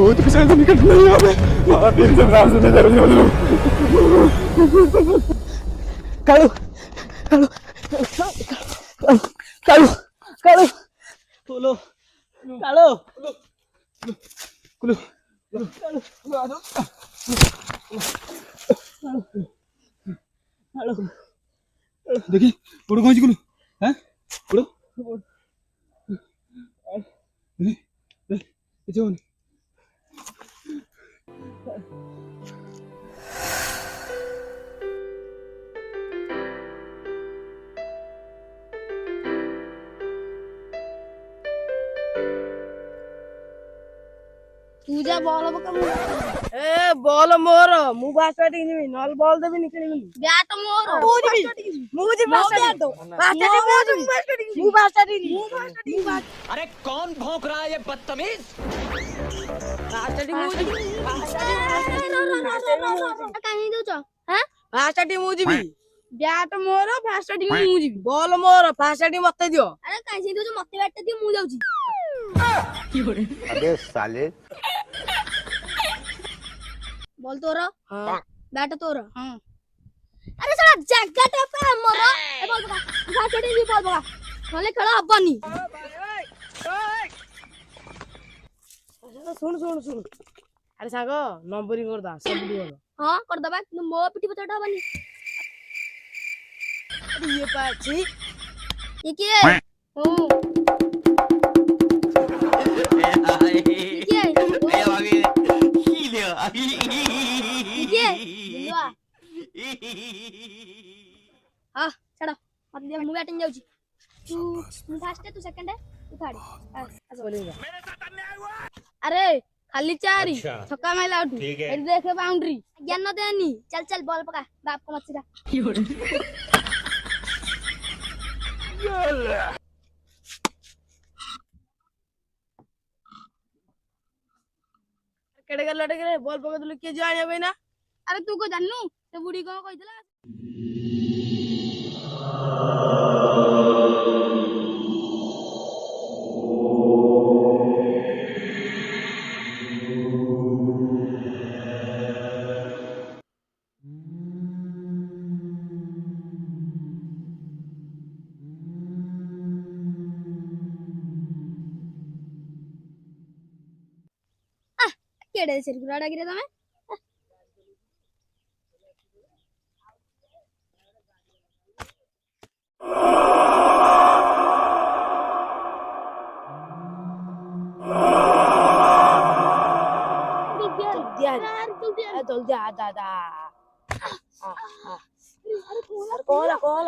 बहुत पिछले से निकल नहीं यहाँ पे मारा तीन से रात से नजर नहीं बोलो कालू कालू कालू कालू बोलो कालू कालू कालू देखी उड़ कौन सी कुलू हैं उड़ो ये जो पूजा बॉल पका ए बॉल मोर मु बास बैटिंग जिमी नल बॉल देबी निकलिबी बैट मोर मु जी बास बैटिंग मु बास बैटिंग अरे कौन भौंक रहा है ये बदतमीज? बास बैटिंग मु जी कहीं दो छ हैं बास बैटिंग मु जीबी बैट मोर फास्ट बैटिंग मु जी बॉल मोर फास्ट बैटिंग मते दियो अरे कहीं दो छ मते बैट दियो मु जाउची अबे साले बॉल तोरा हां बैट तोरा हां अरे साला जगह पे हमरो ए बॉल पका फास्ट बैटिंग भी बॉल पका नले खेल हबनी सुन सुन सुन अरे सागो नंबरिंग कर दा सब बोल हां कर दबा कि मो पिटी पचटा हबनी अरे ये पाछी ये के ओ हाँ चलो मत दिया मुंह बैटिंग जाऊँ तू फर्स्ट है तू सेकंड है तू थर्ड है अरे खाली चारी छक्का मारला आउट एडी देखे बाउंड्री ज्ञान न देनी चल चल बॉल पका बाप को मत सीधा केडे कर लटे करे बॉल पका दले के जाने बे ना अरे तू को जाननु ते बुढ़ी को कहितला केडे सिरकुराडा गिरे तमे जल्दी आ दादा अरे कौन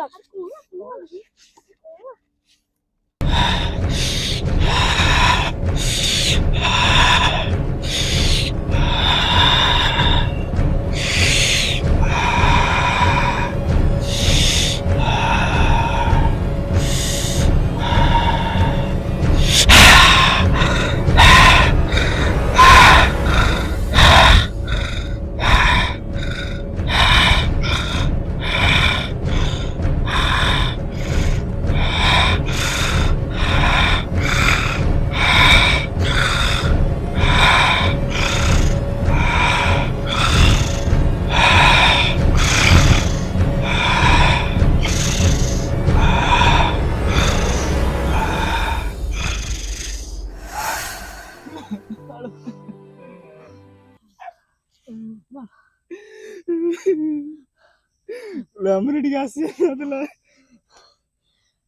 हमरे ठीक आसी मतलब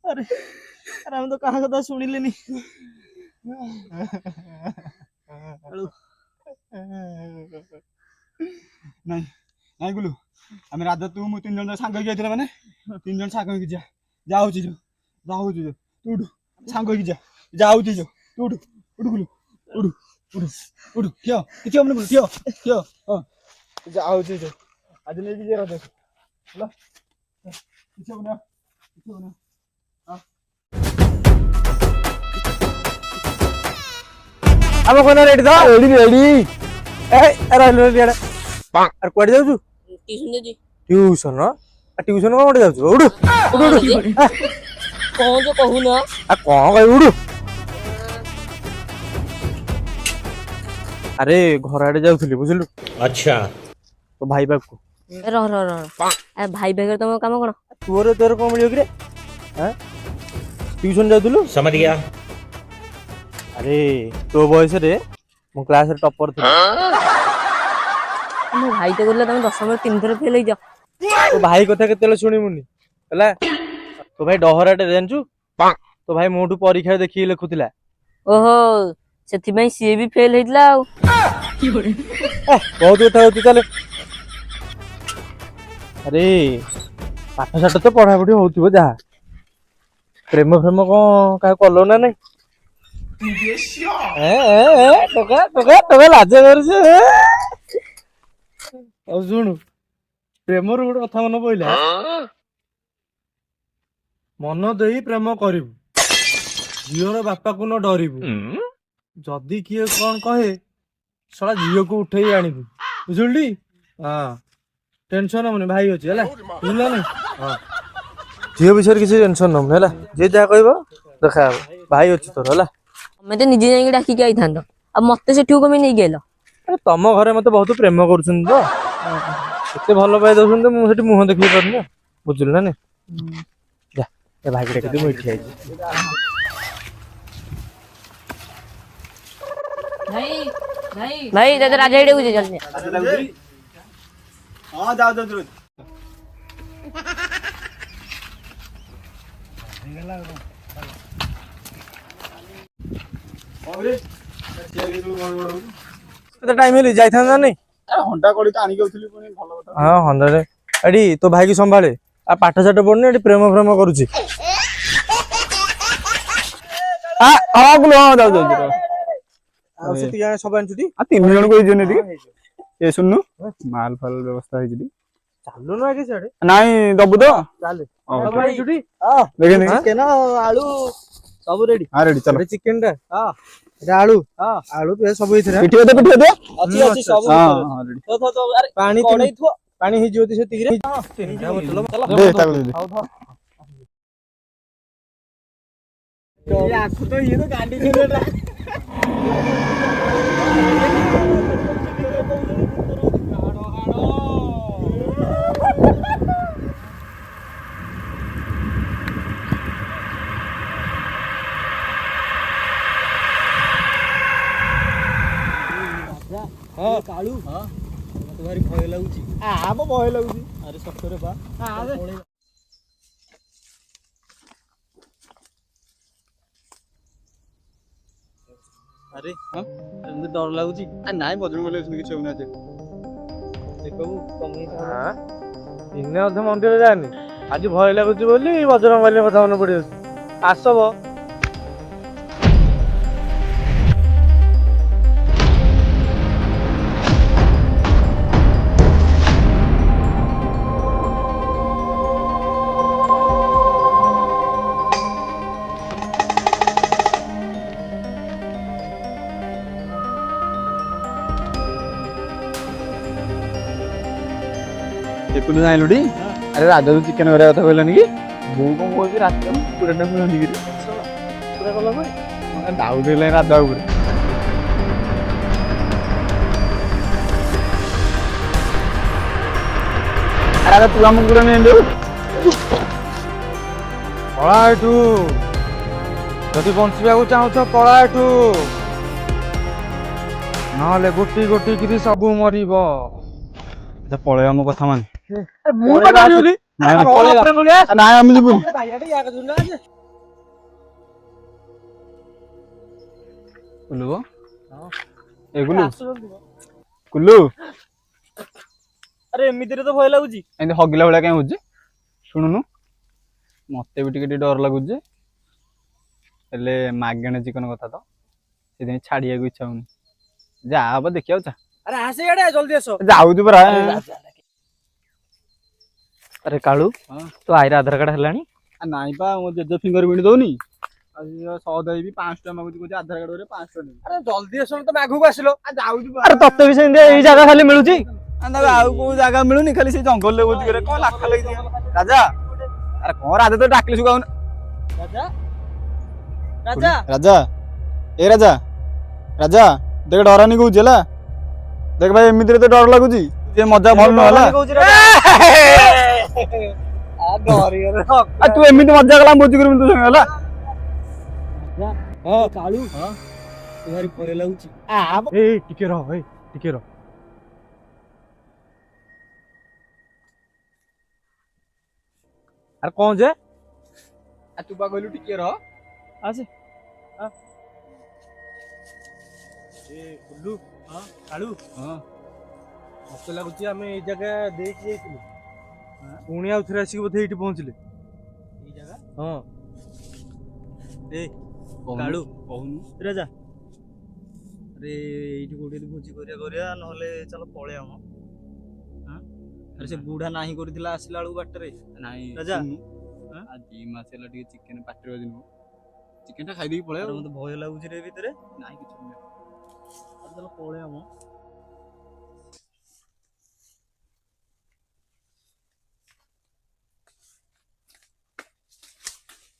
अरे अरे हम तो कहाँ कथा सुनी लेनी नहीं नहीं गुलु आम राधा तू मु तीन जन सांग जाइए माने तीन जन सांग जा जाऊ जी तू उठ सांग जा जाऊ जी तू उठ उठ गुलु उठ उठ उठ क्यों क्यों हमने बोल क्यों क्यों हां जाऊ जी आज ले जी राधा ला କିଛି ହବନି କିଛି ହବନି ଆମ କୋନ ରେଡି ତ ରେଡି ରେଡି ଏ ରହିଲୁ ରେଡି ଆରେ କୁଆଡେ ଯାଉଛୁ ଟିଉସନ ଯାଉଛି ଟିଉସନ ଟିଉସନ କଣ ଗୋଟେ ଯାଉଛୁ ଉଡୁ ଉଡୁ ଉଡୁ କଣ ଯେ କହୁନ କଣ କହିବୁ ଉଡୁ ଆରେ ଘର ଆଡେ ଯାଉଥିଲି ବୁଝିଲୁ अच्छा ତୋ ଭାଇ ପାଖକୁ ରହ ରହ ରହ ଭାଇ ଭାଇରେ ତମ କାମ କଣ ତୋର ତୋର କଣ ମିଳିବ କିରେ ଟିଉସନ ଯାଉଥିଲୁ समझ गया ଆରେ ତୋ ବୟସରେ ମୁଁ କ୍ଲାସରେ ଟପର ଥିଲି ମୋ ଭାଇ ତ କହିଲା ତମେ 10ରେ 3 ଥର ଫେଲ ହେଇଛ ତୋ ଭାଇ କଥା କେତେବେଳେ ଶୁଣିବୁନି ହେଲା ତୋ ଭାଇ ଡହରାଟେ ଜାଣିଛୁ ତୋ ଭାଇ ମୋଠୁ ପରୀକ୍ଷାରେ ଦେଖିକି ଲେଖୁଥିଲା ଓହୋ ସେଥିପାଇଁ ସିଏ ବି ଫେଲ ହେଇଥିଲା ଆଉ ବହୁତ କଥା ହଉଛି ତାହେଲେ ଆରେ ପାଠ ସାଠ ତ ପଢାପଢି ହଉଥିବ ଯାହା ପ୍ରେମ ଫ୍ରେମ କଣ କାହାକୁ କଲ ନା ନାଇଁ ଟୋକା ଲାଜ କରୁଛୁ ଆଉ ଶୁଣୁ ପ୍ରେମରୁ ଗୋଟେ କଥା ମନେ ପଇଲା ମନ ଦେଇ ପ୍ରେମ କରିବୁ ଝିଅର ବାପାକୁ ନ ଡରିବୁ ଯଦି କିଏ କଣ କହେ ଶଳା ଝିଅକୁ ଉଠେଇ ଆଣିବୁ ବୁଝିଲୁ ହଁ ଟେନସନ ହବନି ଭାଇ ଅଛି ହେଲା ବୁଝିଲ ନାଇଁ ହଁ ଝିଅ ବିଷୟରେ କିଛି ଟେନସନ ନବୁନି ହେଲା ଯିଏ ଯାହା କହିବ ଦେଖା ହବ ଭାଇ ଅଛି ତୋର ହେଲା ତମେ ତ ନିଜେ ଯାଇକି ଡାକିକି ଆଇଥାନ୍ତ ଆଉ ମତେ ସେଠୁ କମି ନେଇକି ଆଇଲ ଆରେ ତମ ଘରେ ମତେ ବହୁତ ପ୍ରେମ କରୁଛନ୍ତି ତ ଏତେ ଭଲ ପାଇ ଦଉଛନ୍ତି ମୁଁ ସେଠି ମୁହଁ ଦେଖେଇ ପାରୁନି ବୁଝିଲୁ ନା ନାଇଁ ଯା ଏ ଭାଇକି ଡାକି ମୁଁ ଏଠି ଆଇଛି ଭାଇ ଦାଦା ରାଜା ଏଇଟା ବୁଝେ ଚାଲିଛି ହଁ ଯାଉ ଯାଉ ଯାଉ କେତେ ଟାଇମ ହେଲି ଯାଇଥାନ୍ତା ନା ନାଇଁ ହଣ୍ଡା କଳି ତ ଆଣିକି ଆଉଥିଲି ପୁଣି ଭଲ କଥା ହଁ ହଣ୍ଡାରେ ଏଠି ତୋ ଭାଇକି ସମ୍ଭାଳେ ଆଉ ପାଠ ସାଠ ପଢୁନି ଏଠି ପ୍ରେମ ଫ୍ରେମ କରୁଛି ଆଉ ସେଠି ସବୁ ଆଣିଛୁ ଆଉ 3 ଜଣଙ୍କୁ ହେଇଯିବନି ଟିକେ ଏ ଶୁଣୁନୁ ମାଲ ଫାଲ ବ୍ୟବସ୍ଥା ହେଇଛି ଚାଲୁନୁ ଆগে ସିଆଡେ ନାଇଁ ଦବୁ ତ ଚାଲେ ଦେଖେ ଆଳୁ ସବୁ ରେଡି ହଁ ରେଡି ଚାଲ ଚିକେନ ଟା ଆଳୁ ଆଳୁ ପିଆଜ ସବୁ ହେଇଥିଲା ପିଠି ଦେ ଅଛି ଅଛି ସବୁ ପାଣି ପାଣି ହେଇଯିବ ସେତିକିରେ ଦେ ତାକୁ ଦେ ଆଖୁ ତ ଇଏ ତ ଗାଣ୍ଡି ଖେଳିଟା ହଁ କାଳୁ ମତେ ଭାରି ଭୟ ଲାଗୁଛି ଭୟ ଲାଗୁଛି ଆରେ ସତରେ ବା ଆରେ ଏମିତି ଡର ଲାଗୁଛି ନାଇଁ ବଜରଙ୍ଗ ବଲି କିଛି ହଉନି ଆଜି ଦିନେ ଅଧେ ମନ୍ଦିର ଯାଆନି ଆଜି ଭୟ ଲାଗୁଛି ବୋଲି ବଜରଙ୍ଗବାଲି କଥା ମନେ ପଡିଯାଉଛି ଆସବ ଦେଖୁନୁ ଜାଣିଲୁ ଟି ଆରେ ରାଜା ତୁ ଚିକେନ କରିବା କଥା କହିଲାନି କି ବୋଉ କଣ କହୁଛି ରାତିରେ ପୁରାଟା ମିଳୁନି କିରି ପୁରା ଗଲା ଭାଇ ଡାଉଟ୍ ହେଲାଣି ରାଜା ଉପରେ ଆରେ ତୁ ଆମକୁ ପୁରା ନେଇ ଦେବୁ ପଳା ଏଠୁ ଯଦି ବଞ୍ଚିବାକୁ ଚାହୁଁଛ ପଳା ଏଠୁ ନହେଲେ ଗୋଟି ଗୋଟି କିରି ସବୁ ମରିବ ପଳେଇବା ଆମ କଥା ମାନେ ମୁଁ ତ ଡରିଗଲି ନାଇଁ ଆମେ ଯିବୁନି କୁଲୁ ଏ କୁଲୁ କୁଲୁ ଆରେ ଏମିତିରେ ତ ଭୟ ଲାଗୁଛି ଏମିତି ହଗିଲା ଭଳିଆ କାଇଁ ହଉଛି ଶୁଣୁନୁ ମତେ ବି ଟିକେ ଟିକେ ଡର ଲାଗୁଛି ହେଲେ ମାଗେଣା ଚିକନ କଥା ତ ସେଥିପାଇଁ ଛାଡିବାକୁ ଇଚ୍ଛା ହଉନି ଯାହା ହବ ଦେଖିବାକୁ ଚା ଆରେ ଆସେ ଇଆଡେ ଜଲ୍ଦି ଆସ ଯାଉଛି ପରା अरे कालू हाँ। तो आईरा आधार कार्ड हेलानी नाई पा मो जेजे फिंगर प्रिंट दौनी 100 देबी 500 टका मागुची कोची आधार कार्ड रे 500 देबी अरे जल्दी आस तो आगू आसिलो जाउची अरे तत्ते भी सेंदे एई जगह खाली मिलुची आउ को जगह मिलुनी खाली से जंगल ले बोती करे कोन लाख लगी राजा अरे कोन राजा तो डाकले सुगाउन राजा राजा राजा ए राजा राजा देख डरानी कहूची ହେଲା देख भाई एमितिरे तो डर लागुची जे मजा भल न होला आ तू एमिति मजा कला बोती कर तू संग होला हां कालू हां तुम्हारी भय लागुची ए टिके रह ए टिके रह अरे कौन जे आ तू बा कहलु टिके रह आसे हां ए गुल्लू हां कालू हां मत लागुची आमे ए जगह देखि जाइथिलु पुणी आउ थरे आसी बोधे एठी पहुंचले ई जगह हां ए कालू कहूनु राजा अरे एठी कोठी भोजी करिया नहले चल पळे हम हां अरे से बुढ़ा नाही करथिला आसिला आलू बाटरे नाही राजा आ 2 मास ହେଲା ଟିକେ ଚିକେନ ପାଟିରେ ଦିନ ଚିକେନ ଟା ଖାଇ ଦେଇକି ପଳେଇ मते भय लागुची रे भितरे ନାହିଁ କିଛି ନାହିଁ चल पळे हम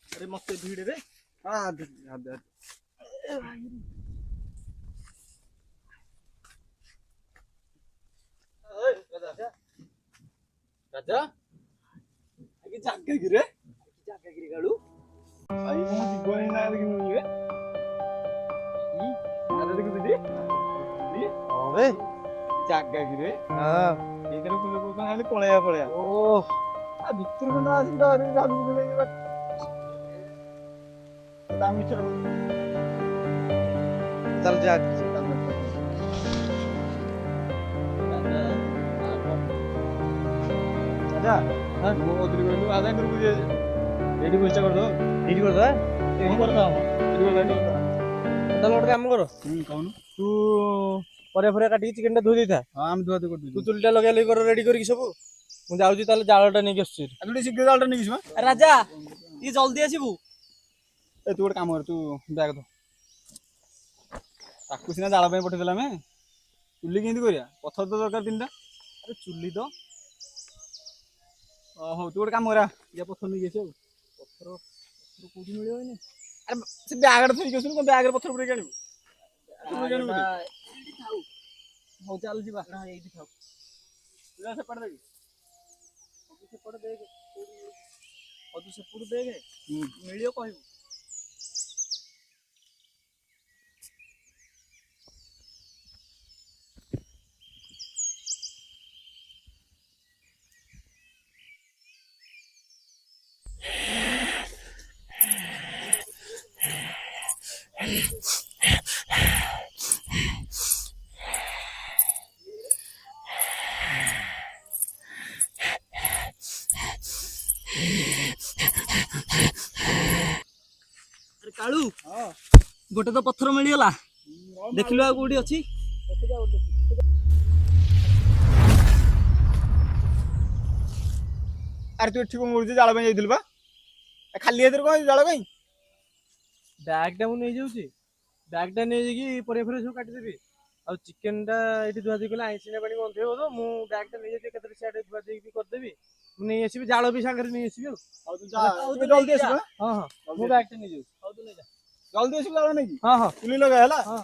अरे मते भीड़ रे आ राजा आगे जागे गिरे गालू आई मो जीवनी ना देखि नुए ई आदा देखि दिदी अबे जागे गिरे हां ए करे कुलो को खाली पळया ओ आ भितर को ना आसी डरे गालू को ले दामी चलो चल जा राजा हां मो ओदरी कोलु आदा कर को एडी गोष्ट कर दो एठी कर दे एडी कर दो एडी कर दो चल ଗୋଟେ କାମ କର कौन तू ପରେ ପରେ କାଟିକି ଚିକେନ ଟା ଧୋଇ ଦେଇଥା हां हम दुआ दे कर तू दू ଚୁଲିଟା ଲଗେଇ ଲଗେଇ କର ରେଡି କରିକି ସବୁ ମୁଁ ଯାଉଛି ତାହେଲେ ଜାଳଟା ନେଇକି ଆସୁଛି आगुडी सिग्गे जालटा नहीं किसमा राजा ये जल्दी आसीबू ए तू गोटे काम कर तू बैग दो ताकू सिना जाल पे पठे देला मैं चुल्ली केंदी करिया पत्थर तो दरकार तीनटा अरे चुल्ली तो हो तू गोटे काम करा या पत्थर नहीं गेसे पत्थर कोठी मिलियो नि अरे से बैग रे थई गेसु को बैग रे पत्थर पड़े कानी तू जानु एठी थाउ हो चल जीवा ना एठी थाउ तुला से पड़ देगी से पड़ देख और से पुर देख मिलियो कहबू अरे कालू गोटे तो पत्थर मिलगला देखिलु आ कोठी अछि अरे तू ठीक मोर जाल पे जाइदिल बा खाली हेतर को जाल कई ବ୍ୟାଗ୍ ଟା ମୁଁ ନେଇଯାଉଛି ବ୍ୟାଗ୍ ଟା ନେଇଯାଇକି ପରିବା ଫରିବା ସବୁ କାଟିଦେବି ଆଉ ଚିକେନ ଟା ଏଠି ଧୁଆ ଧୁଇ କଲେ ଆଇଁଷିଣା ପାଣି ଗନ୍ଧେଇବ ତ ମୁଁ ବ୍ୟାଗ୍ ଟା ନେଇଯାଉଛି ଏକାଥରେ ସିଆଡେ ଧୁଆ ଧୁଇ ବି କରିଦେବି ମୁଁ ନେଇ ଆସିବି ଜାଳ ବି ସାଙ୍ଗରେ ନେଇ ଆସିବି ଆଉ ତୁ जा तू जल्दी आसीबा ହଁ ହଁ ମୁଁ ବ୍ୟାଗ୍ ଟା ନେଇଯାଉଛି हौ तू ले जा जल्दी आसीबा जाल नहीं ହଁ ହଁ चुली लगा हैला हां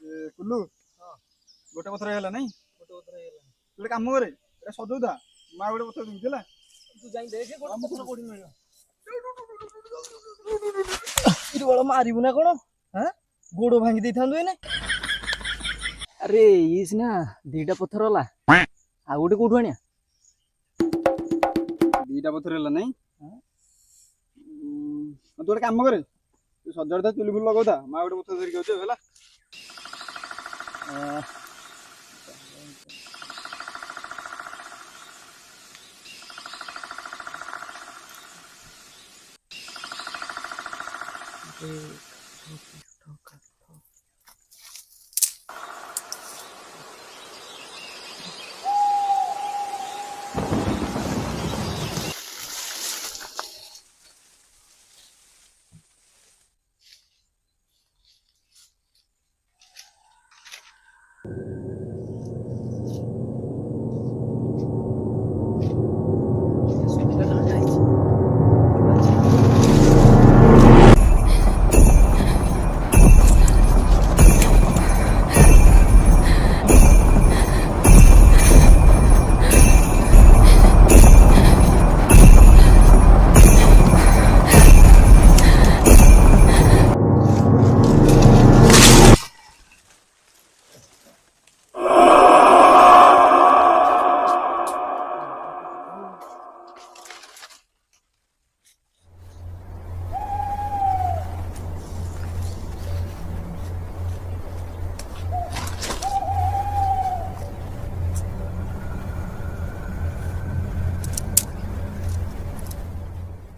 ए कुल्लू हां गोटे पत्थर हैला नहीं गोटे पत्थर हेला तू काम करे एटा सजौदा मा गोटे पत्थर दिला तू जाई देख गोटे पत्थर कोठी मिलियो इरे वाला मारिबु ना कोन हां गोडो भांगी देई थांदु एने अरे इस ना दीटा पत्थर होला आ गोटे कोठु आनिया दीटा पत्थर हैला नहीं तू गोटे काम करे तू सजौदा चुली फुल लगाउदा मा गोटे पत्थर धरि के हैला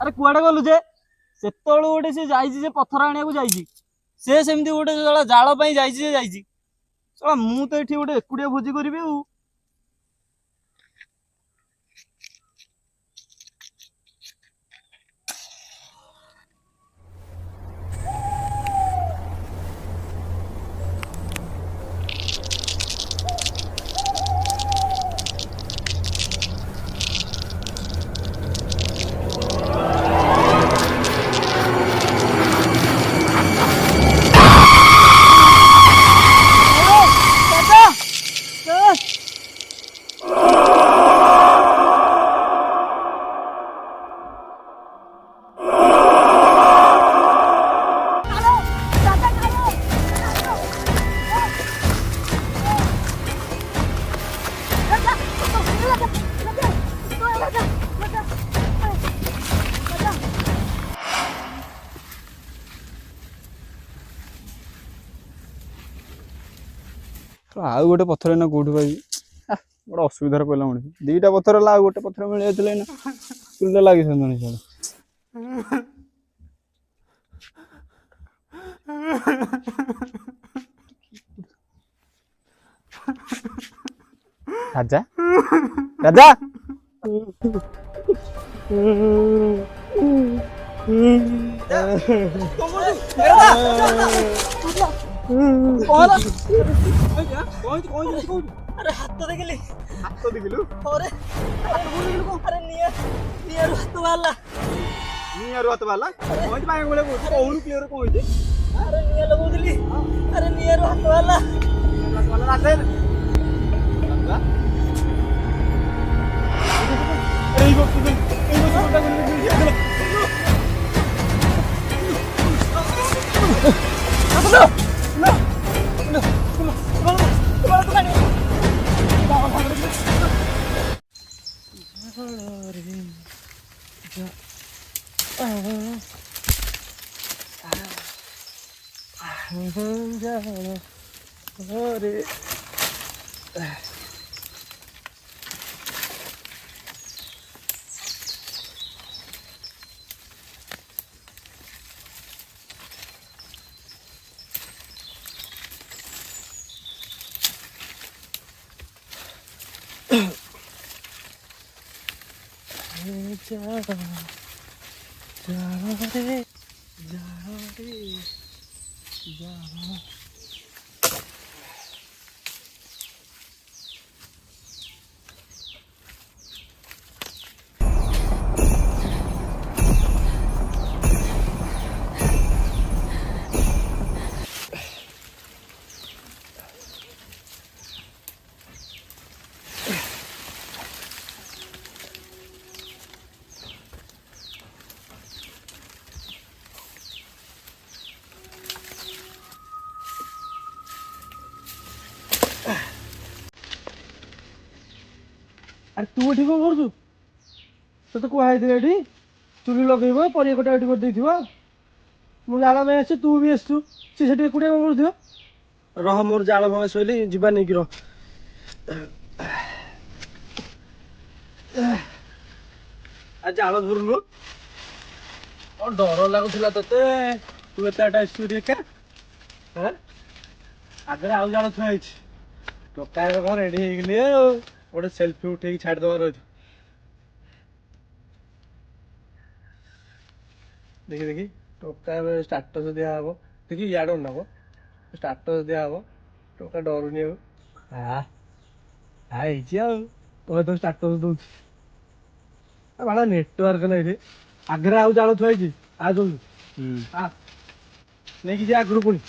ଆରେ କୁଆଡେ ଗଲୁ ଯେ? ସେତେବେଳୁ ଗୋଟେ ସେ ଯାଇଛି ଯେ ପଥର ଆଣିବାକୁ ଯାଇଛି। ସେ ସେମିତି ଗୋଟେ ଶଳା ଜାଳ ପାଇଁ ଯାଇଛି ଯେ ଯାଇଛି। ଶଳା ମୁଁ ତ ଏଠି ଗୋଟେ ଏକୁଟିଆ ଭୋଜି କରିବି ଆଉ। ଆଉ ଗୋଟେ ପଥର ଏଇନା କୋଉଠି ପାଇବି? ବଡ ଅସୁବିଧାରେ ପଇଲା ମଣିଷ। ଦିଟା ପଥର ହେଲା, ଆଉ ଗୋଟେ ପଥର ମିଳିଯାଇଥିଲା ଏଇନା ଚୁଲିଟା ଲାଗିଥାନ୍ତାନି ସିଆଡେ। ରାଜା ରାଜା ଆରେ ହାତ ଦେଖିଲି। ହାତ ଦେଖିଲୁ? ଆରେ ଆରେ ନିଆରୁ ହାତ ବାହାରିଲା। ନିଆରୁ ହାତ ବାହାରିଲା? କଣ ପାଇଁ ଭଳିଆ କହୁଛୁ? କହୁନୁ କ୍ଲିୟର କଣ ହେଇଛି? ଆରେ ନିଆଁ ଲଗଉଥିଲି। ଆରେ ନିଆରୁ ହାତ ବାହାରିଲା। ରାଜା ଏଇ ଆରେ ତୁ ଏଠି କଣ କରୁଛୁ? ତତେ କୁହା ହେଇଥିଲା ଏଠି ଚୁଲି ଲଗେଇବ, ପରିବା କଟା ଏଠି କରିଦେଇଥିବ। ମୁଁ ଜାଳ ପାଇଁ ଆସିଛି, ତୁ ବି ଆସିଛୁ। ସେ ସେଠି ଏକୁଟିଆ କଣ କରୁଥିବ? ରହ, ମୋର ଜାଳ ଭଙ୍ଗା ଶୋଇଲି, ଯିବା ନେଇକି ରହ। ଆଉ ଜାଳ ଧରୁନୁ। କଣ ଡର ଲାଗୁଥିଲା ତତେ? ତୁ ଏତେ ବାଟ ଆସିଛୁ ଏକା। ଆଗରେ ଆଉ ଜାଳ ଥୁଆ ହେଇଛି। ଟୋକା କଣ ରେଡି ହେଇଗଲି ଆଉ। ଗୋଟେ ସେଲ୍ଫି ଉଠେଇକି ଛାଡ଼ିଦବାର ଅଛି। ଦେଖି ଦେଖି ଟୋକା ଏବେ ଷ୍ଟାଟସ୍ ଦିଆହବ। ଦେଖି ଇଆଡ଼େ ନବ ଷ୍ଟାଟସ୍ ଦିଆହବ। ଟୋକା ଡରୁନି ଆଉ। ହେଇଛି ଆଉ ତୋର ତ ଷ୍ଟାଟସ୍ ଦଉଛି ଭାಳ ନେଟୱାର୍କ ନାହିଁ ରେ ଆଗରେ ଆଉ ଜାଳ ଥୁଆ ହେଇଛି ଆ ଜଲ୍ଦି ନେଇକି ଯା ଆଗରୁ ପୁଣି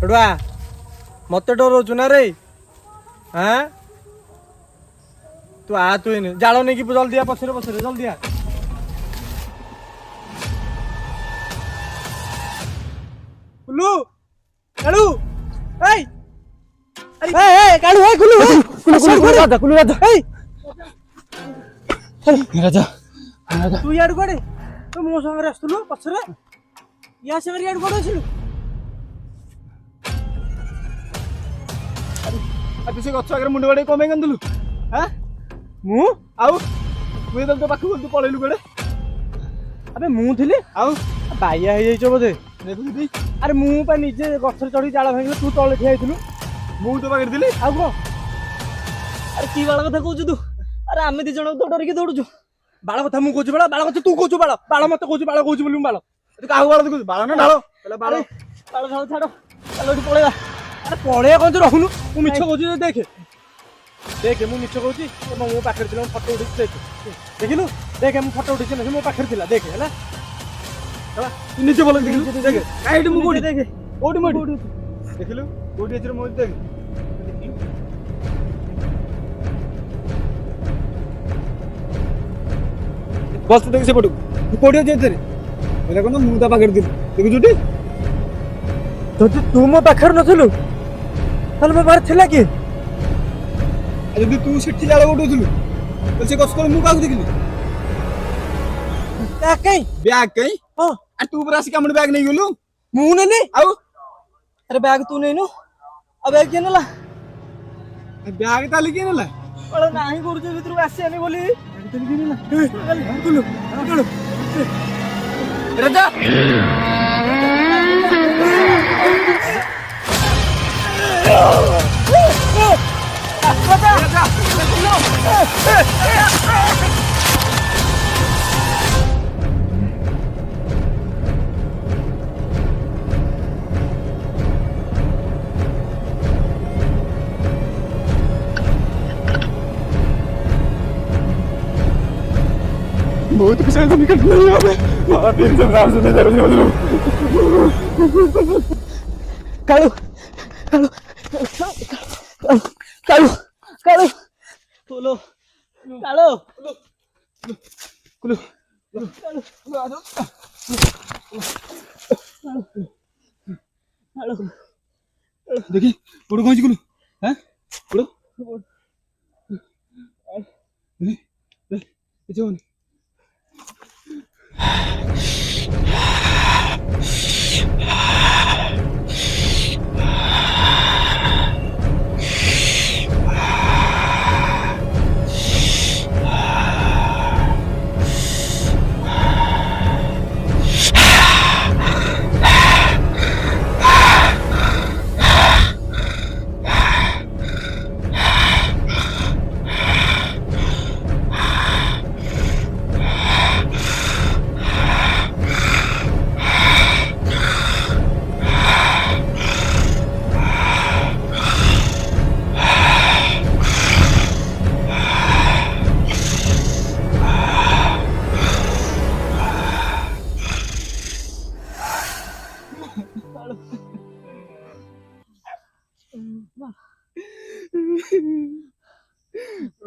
ଏଡୁଆ ମତେ ଡରଉଛୁ ନା ରେ ହଁ ତୁ ଆ ତୁ ଏନେ ଜାଳ ନେଇକି ଜଲ୍ଦି ଆ ପଛରେ ପଛରେ ଜଲ୍ଦି ଆ କୁଲୁ କାଳୁ ଏଇ ଏଇ କାଳୁ ଏଇ କୁଲୁ କୁଲୁ ରାଜା ଏଇ ରାଜା ତୁ ଇଆଡୁ କୁଆଡେ ତୁ ମୋ ସାଙ୍ଗରେ ଆସିଥିଲୁ ପଛରେ ୟା ସାଙ୍ଗରେ ଇଆଡୁ କୁଆଡେ ଆସିଲୁ ତୁ ସେ ଗଛ ଆଗରେ ମୁଣ୍ଡ ବାଡେଇ କମେଇ କାନ୍ଦୁଲୁ ହଁ ମୁଁ ଆଉ ମୁଁ ଯେତେବେଳେ ତୋ ପାଖକୁ ତୁ ପଳେଇଲୁ କୁଆଡେ ଆବେ ମୁଁ ଥିଲି ଆଉ ବାଇଆ ହେଇଯାଇଛ ବୋଧେ ଦେଖୁଥିଲି ଆରେ ମୁଁ ପା ନିଜେ ଗଛରେ ଚଢି ଜାଳ ଭାଙ୍ଗିଲି ତୁ ତଳେ ଠିଆ ହେଇଥିଲୁ ମୁଁ ତୋ ପାଖରେ ଥିଲି ଆଉ କଣ ଆରେ କି ବାଳ କଥା କହୁଛୁ ତୁ? ଆରେ ଆମେ ଦି ଜଣ ତ ଡରିକି ଦୌଡୁଛୁ। ବାଳ କଥା ମୁଁ କହୁଛି ବାଳ କଥା ତୁ କହୁଛୁ ବାଳ ମତେ କହୁଛୁ ବାଳ କହୁଛୁ ବୋଲି ମୁଁ ବାଳ ତୁ କାହାକୁ ବାଳ ଦେଖୁଛୁ ବାଳ ନା ଢାଳ କହିଲା ବାଳ ବାଳ ଛାଡ ଛାଡ ଚାଲ ଏଠି ପଳେଇବା। ଆରେ ପଳେଇବା କଣ ତୁ ରହୁନୁ ମୁଁ ମିଛ କହୁଛି ଦେଖେ ଦେଖେ ମୁଁ ମିଛ କହୁଛି ମୋ ପାଖରେ ଥିଲା ମୁଁ ଫଟୋ ଉଠେଇଛି ଦେଖେ ଦେଖିଲୁ ଦେଖେ ମୁଁ ଫଟୋ ଉଠେଇଛି ନା ସେ ମୋ ପାଖରେ ଥିଲା ଦେଖେ ହେଲା ତୁ ନିଜେ ଭଲ ଦେଖିଲୁ ଦେଖେ କାଇଁ ଏଠି ମୁଁ କୋଉଠି ଦେଖେ କୋଉଠି ମୁଁ ଏଠି ଦେଖିଲୁ କୋଉଠି ଏଥିରେ ମୁଁ ଦେଖେ ବସ୍ ଦେଖି ସେପଟକୁ ତୁ କୋଉଠି ଅଛି ଏଥିରେ କହିଲା କଣ ମୁଁ ତା ପାଖରେ ଥିଲି ଦେଖୁଛୁ ଟି ଯଦି ତୁ ମୋ ପାଖରେ ନଥିଲୁ ତାହେଲେ ମୋ ପାଖରେ ଥିଲା କିଏ ଆଉ ଯଦି ତୁ ସେଠି ଜାଳ ଗୋଟଉଥିଲୁ ତାହେଲେ ସେ ଗଛ ତଳେ ମୁଁ କାହାକୁ ଦେଖିଲି କାଇଁ ବ୍ୟାଗ କାଇଁ ହଁ ଆଉ ତୁ ପୁରା ଆସିକି ଆମର ବ୍ୟାଗ ନେଇଗଲୁ ମୁଁ ନେଲି ଆଉ ଆରେ ବ୍ୟାଗ ତୁ ନେଇନୁ ଆଉ ବ୍ୟାଗ କିଏ ନେଲା? ବ୍ୟାଗ ତାହେଲେ କିଏ ନେଲା ବାଳ ନାହିଁ କରୁଛୁ ଭିତରକୁ ଆସିବାନି ବୋଲି। ରାଜା बहुत कुछ ऐसा निकल रहा है और फिर से रात से नजर नहीं बदलो कालू कालू कालू कालू बोलो कालू कुलू कालू देखी उड़ कौन सी कुलू हैं उड़ ये जो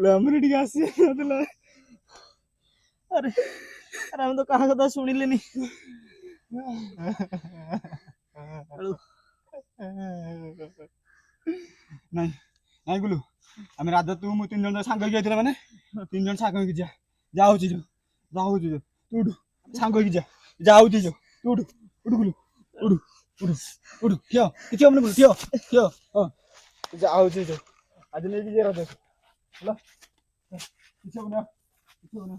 हमरे ठीक आसी मतलब अरे अरे हम तो कहाँ कथा सुनिलेनी नहीं नहीं गुलू आम राजा तू मु तीन जन सांग जाइए माने तीन जन सांग जा जाऊँ जो तू उठ सांग जा जाऊँ जो तू उठ उठ गुलू उठ उठ उठ ठियो किसी हमने बोल ठियो ठियो हां जाऊँ जो आज नहीं जे राजा ହେଲା କିଛି ହବନି କିଛି ହବନି